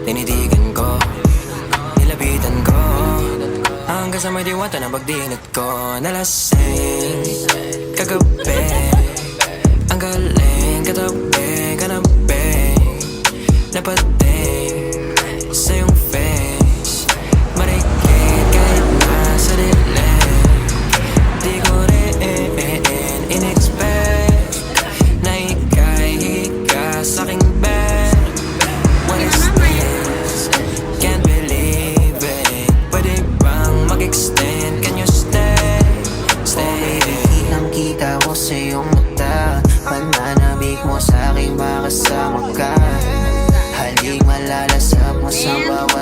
Tinitigan ko, nilapitan ko, hanggang sa may diwata na pagdinit ko. Nalasing kagabi, ang galing katabi, kanabi, napating sa iyong face. Marikit kahit nasa dilim, di ko rin in-expect na ika'y hika sa'king bed. What is this? Can't believe it. Pwede bang mag-extend? Can you stay? Stay. Kitang-kita ko sa iyong mata, pananabik mo sa'king makasama ka. Haling malalasap mo sa bawat